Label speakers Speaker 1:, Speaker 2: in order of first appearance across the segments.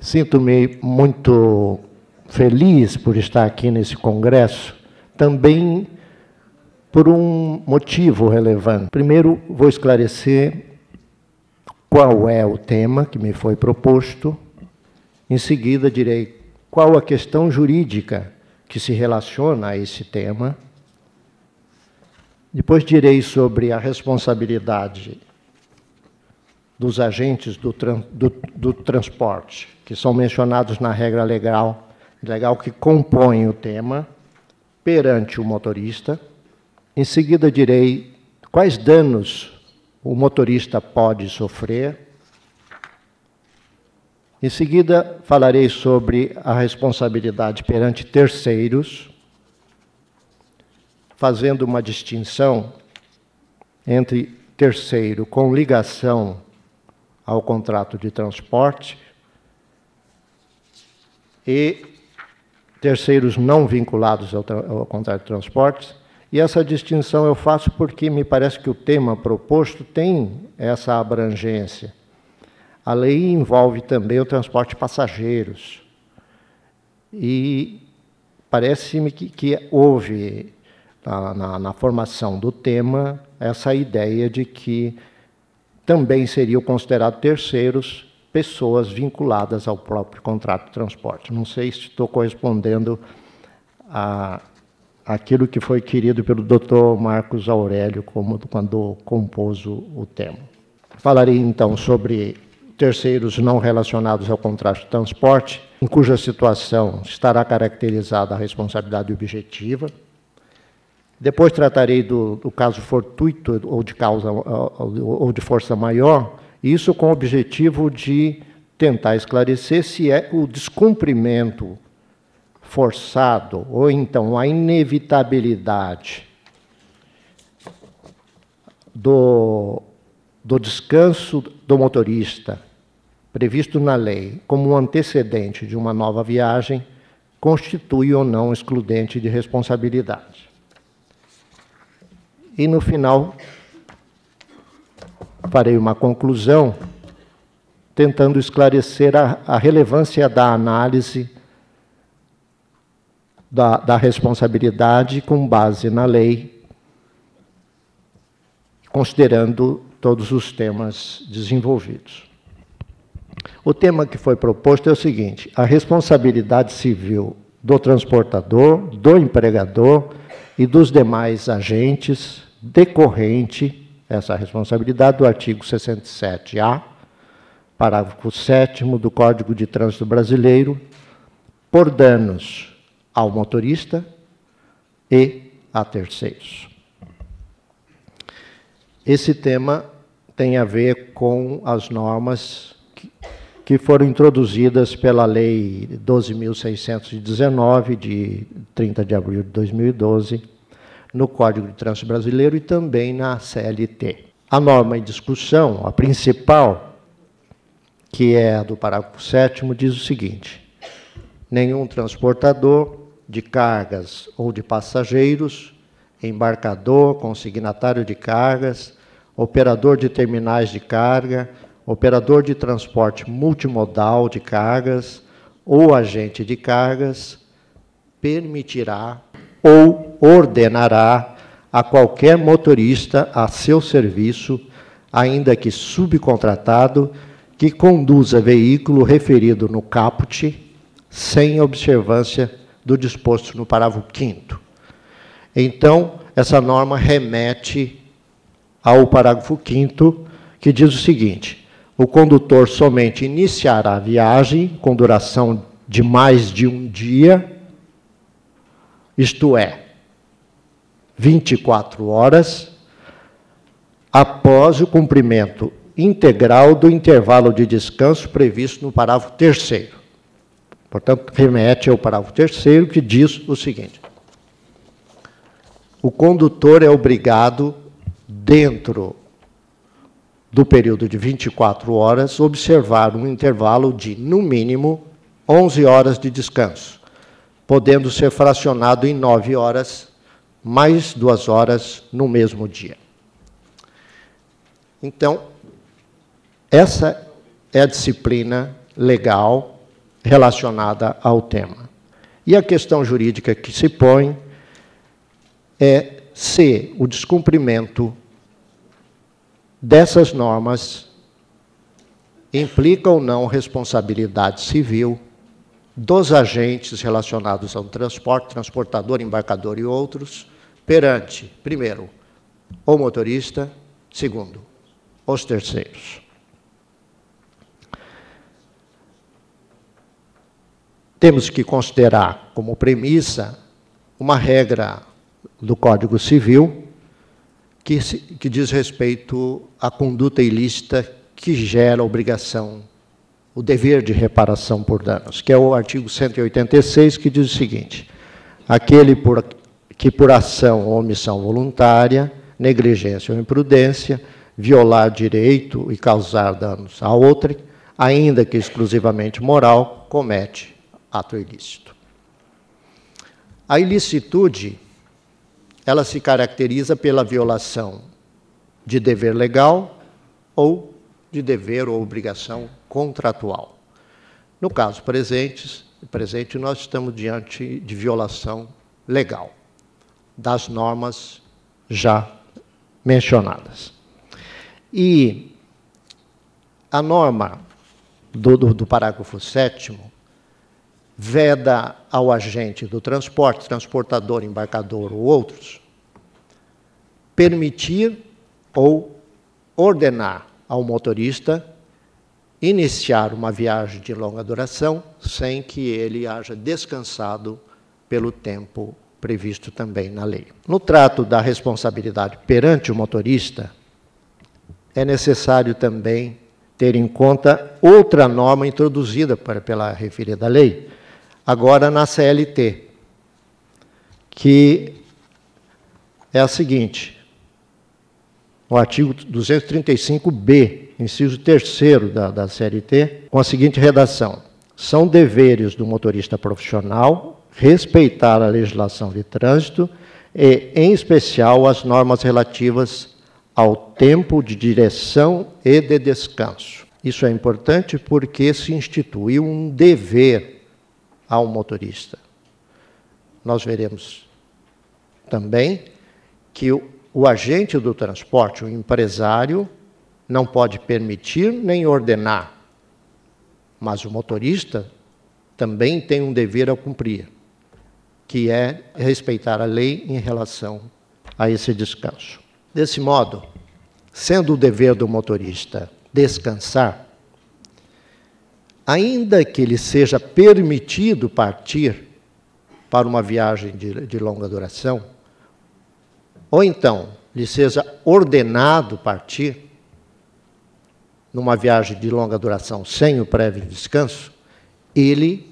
Speaker 1: Sinto-me muito feliz por estar aqui nesse congresso, também por um motivo relevante. Primeiro, vou esclarecer qual é o tema que me foi proposto. Em seguida, direi qual a questão jurídica que se relaciona a esse tema. Depois direi sobre a responsabilidade dos agentes do transporte, que são mencionados na regra legal que compõe o tema, perante o motorista. Em seguida, direi quais danos o motorista pode sofrer. Em seguida, falarei sobre a responsabilidade perante terceiros, fazendo uma distinção entre terceiro com ligação ao contrato de transporte e terceiros não vinculados ao contrato de transporte. E essa distinção eu faço porque me parece que o tema proposto tem essa abrangência. A lei envolve também o transporte de passageiros. E parece-me que houve, na formação do tema, essa ideia de que também seriam considerados terceiros pessoas vinculadas ao próprio contrato de transporte. Não sei se estou correspondendo àquilo que foi querido pelo Dr. Marcos Aurélio quando compôs o tema. Falarei, então, sobre terceiros não relacionados ao contrato de transporte, em cuja situação estará caracterizada a responsabilidade objetiva. Depois tratarei do caso fortuito ou de causa ou de força maior, isso com o objetivo de tentar esclarecer se é o descumprimento forçado ou então a inevitabilidade do descanso do motorista previsto na lei como um antecedente de uma nova viagem constitui ou não excludente de responsabilidade. E, no final, farei uma conclusão, tentando esclarecer a relevância da análise da responsabilidade com base na lei, considerando todos os temas desenvolvidos. O tema que foi proposto é o seguinte: a responsabilidade civil do transportador, do empregador e dos demais agentes decorrente, essa responsabilidade, do artigo 67-A, parágrafo 7º do Código de Trânsito Brasileiro, por danos ao motorista e a terceiros. Esse tema tem a ver com as normas que foram introduzidas pela Lei 12.619, de 30 de abril de 2012, no Código de Trânsito Brasileiro e também na CLT. A norma em discussão, a principal, que é a do parágrafo 7º, diz o seguinte: nenhum transportador de cargas ou de passageiros, embarcador, consignatário de cargas, operador de terminais de carga, operador de transporte multimodal de cargas ou agente de cargas, permitirá ou ordenará a qualquer motorista a seu serviço, ainda que subcontratado, que conduza veículo referido no caput, sem observância do disposto no parágrafo 5º. Então, essa norma remete ao parágrafo 5º, que diz o seguinte: o condutor somente iniciará a viagem com duração de mais de um dia, isto é, 24 horas, após o cumprimento integral do intervalo de descanso previsto no parágrafo 3º. Portanto, remete ao parágrafo 3º, que diz o seguinte: o condutor é obrigado, dentro do período de 24 horas, observar um intervalo de, no mínimo, 11 horas de descanso, podendo ser fracionado em 9 horas, mais 2 horas no mesmo dia. Então, essa é a disciplina legal relacionada ao tema. E a questão jurídica que se põe é se o descumprimento dessas normas implica ou não responsabilidade civil dos agentes relacionados ao transporte, transportador, embarcador e outros, perante, primeiro, o motorista, segundo, os terceiros. Temos que considerar como premissa uma regra do Código Civil que diz respeito à conduta ilícita que gera obrigação, o dever de reparação por danos, que é o artigo 186, que diz o seguinte: aquele que por ação ou omissão voluntária, negligência ou imprudência, violar direito e causar danos a outrem, ainda que exclusivamente moral, comete ato ilícito. A ilicitude, ela se caracteriza pela violação de dever legal ou de dever ou obrigação contratual. No caso presente, nós estamos diante de violação legal das normas já mencionadas. E a norma do parágrafo 7º veda ao agente do transporte, transportador, embarcador ou outros, permitir ou ordenar ao motorista iniciar uma viagem de longa duração sem que ele haja descansado pelo tempo previsto também na lei. No trato da responsabilidade perante o motorista, é necessário também ter em conta outra norma introduzida pela referida lei, agora na CLT, que é a seguinte: o artigo 235b, inciso 3º da CLT, com a seguinte redação: são deveres do motorista profissional respeitar a legislação de trânsito e, em especial, as normas relativas ao tempo de direção e de descanso. Isso é importante porque se instituiu um dever ao motorista. Nós veremos também que o agente do transporte, o empresário, não pode permitir nem ordenar, mas o motorista também tem um dever a cumprir, que é respeitar a lei em relação a esse descanso. Desse modo, sendo o dever do motorista descansar, ainda que lhe seja permitido partir para uma viagem de longa duração, ou então lhe seja ordenado partir numa viagem de longa duração sem o prévio descanso, ele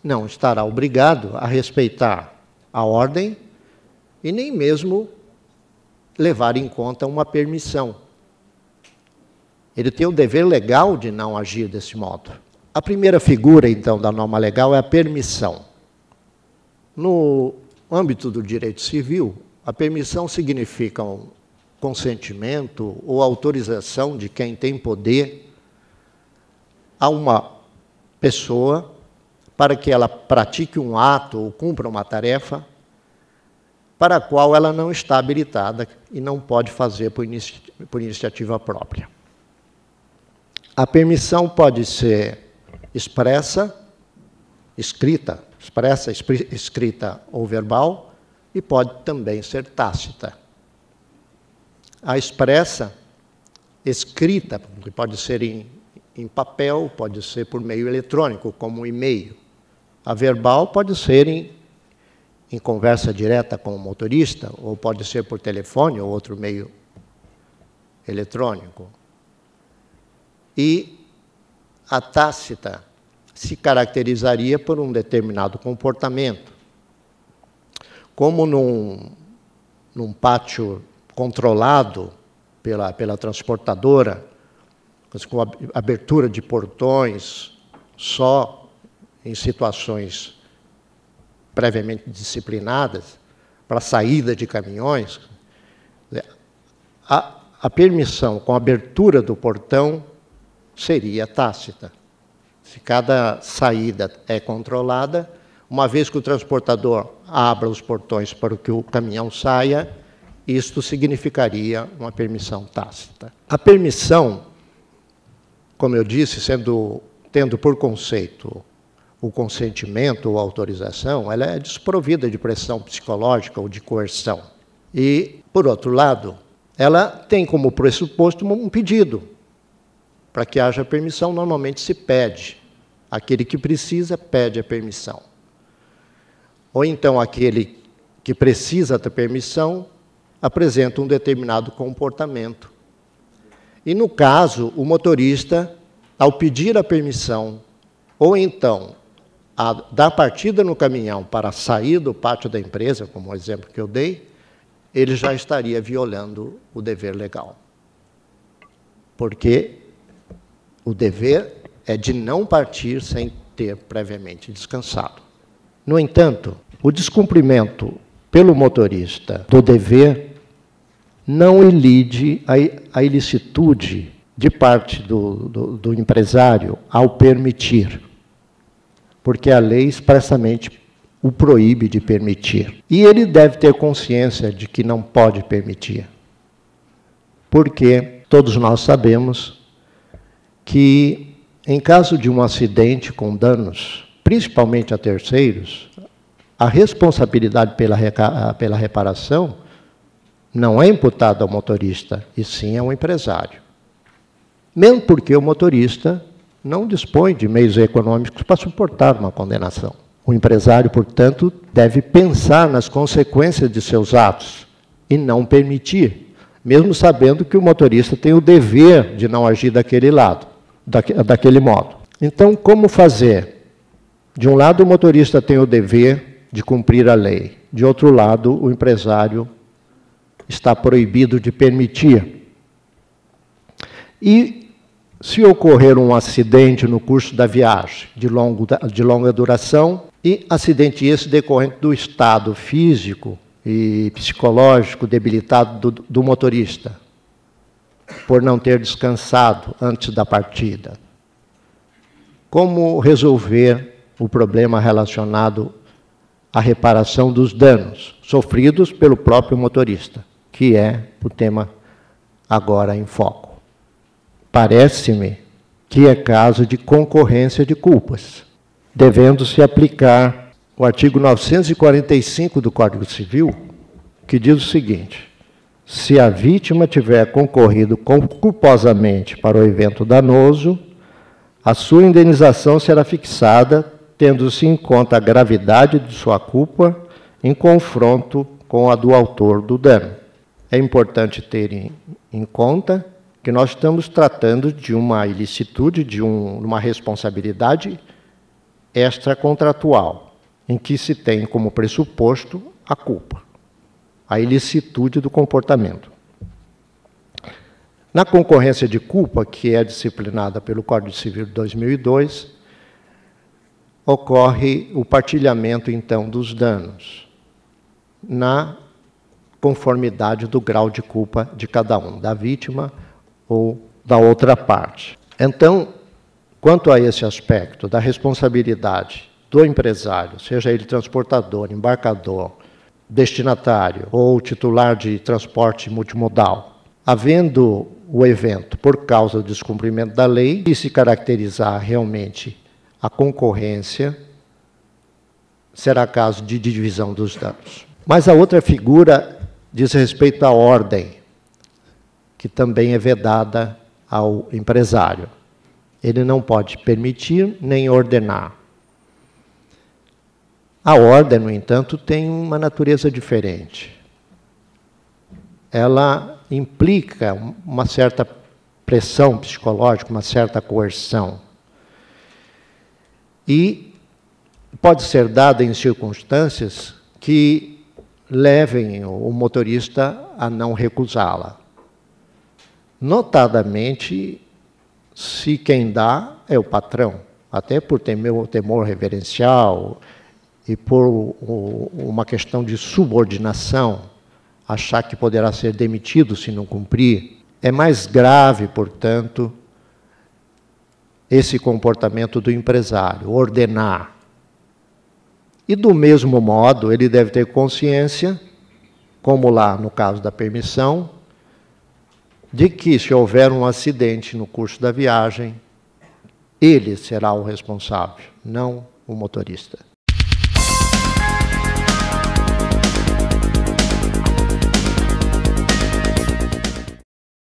Speaker 1: não estará obrigado a respeitar a ordem e nem mesmo levar em conta uma permissão. Ele tem o dever legal de não agir desse modo. A primeira figura, então, da norma legal é a permissão. No âmbito do direito civil, a permissão significa um consentimento ou autorização de quem tem poder a uma pessoa para que ela pratique um ato ou cumpra uma tarefa para a qual ela não está habilitada e não pode fazer por iniciativa própria. A permissão pode ser expressa, escrita ou verbal, e pode também ser tácita. A expressa, escrita, que pode ser em papel, pode ser por meio eletrônico, como um e-mail. A verbal pode ser em conversa direta com o motorista, ou pode ser por telefone ou outro meio eletrônico. E a tácita se caracterizaria por um determinado comportamento, como num pátio controlado pela transportadora, com a abertura de portões só em situações previamente disciplinadas, para a saída de caminhões. A permissão com a abertura do portão seria tácita. Se cada saída é controlada, uma vez que o transportador abra os portões para que o caminhão saia, isto significaria uma permissão tácita. A permissão, como eu disse, tendo por conceito o consentimento ou autorização, ela é desprovida de pressão psicológica ou de coerção. E, por outro lado, ela tem como pressuposto um pedido. Para que haja permissão, normalmente se pede. Aquele que precisa, pede a permissão. Ou então, aquele que precisa da permissão, apresenta um determinado comportamento. E, no caso, o motorista, ao pedir a permissão, ou então a dar partida no caminhão para sair do pátio da empresa, como o exemplo que eu dei, ele já estaria violando o dever legal. Porque o dever é de não partir sem ter previamente descansado. No entanto, o descumprimento pelo motorista do dever não ilide a ilicitude de parte do empresário ao permitir, porque a lei expressamente o proíbe de permitir. E ele deve ter consciência de que não pode permitir, porque todos nós sabemos que, em caso de um acidente com danos, principalmente a terceiros, a responsabilidade pela reparação não é imputada ao motorista, e sim ao empresário. Mesmo porque o motorista não dispõe de meios econômicos para suportar uma condenação. O empresário, portanto, deve pensar nas consequências de seus atos e não permitir, mesmo sabendo que o motorista tem o dever de não agir daquele modo. Então, como fazer? De um lado, o motorista tem o dever de cumprir a lei. De outro lado, o empresário está proibido de permitir. E, se ocorrer um acidente no curso da viagem, de longa duração, e acidente esse decorrente do estado físico e psicológico debilitado do motorista, por não ter descansado antes da partida. Como resolver o problema relacionado à reparação dos danos sofridos pelo próprio motorista, que é o tema agora em foco? Parece-me que é caso de concorrência de culpas, devendo-se aplicar o artigo 945 do Código Civil, que diz o seguinte: se a vítima tiver concorrido culposamente para o evento danoso, a sua indenização será fixada, tendo-se em conta a gravidade de sua culpa em confronto com a do autor do dano. É importante ter em conta que nós estamos tratando de uma ilicitude, de uma responsabilidade extracontratual, em que se tem como pressuposto a culpa, a ilicitude do comportamento. Na concorrência de culpa, que é disciplinada pelo Código Civil de 2002, ocorre o partilhamento, então, dos danos, na conformidade do grau de culpa de cada um, da vítima ou da outra parte. Então, quanto a esse aspecto da responsabilidade do empresário, seja ele transportador, embarcador, destinatário ou titular de transporte multimodal, havendo o evento por causa do descumprimento da lei, e se caracterizar realmente a concorrência, será caso de divisão dos danos. Mas a outra figura diz respeito à ordem, que também é vedada ao empresário. Ele não pode permitir nem ordenar. A ordem, no entanto, tem uma natureza diferente. Ela implica uma certa pressão psicológica, uma certa coerção. E pode ser dada em circunstâncias que levem o motorista a não recusá-la. Notadamente, se quem dá é o patrão, até por temor reverencial e por uma questão de subordinação, achar que poderá ser demitido se não cumprir. É mais grave, portanto, esse comportamento do empresário, ordenar. E do mesmo modo, ele deve ter consciência, como lá no caso da permissão, de que se houver um acidente no curso da viagem, ele será o responsável, não o motorista.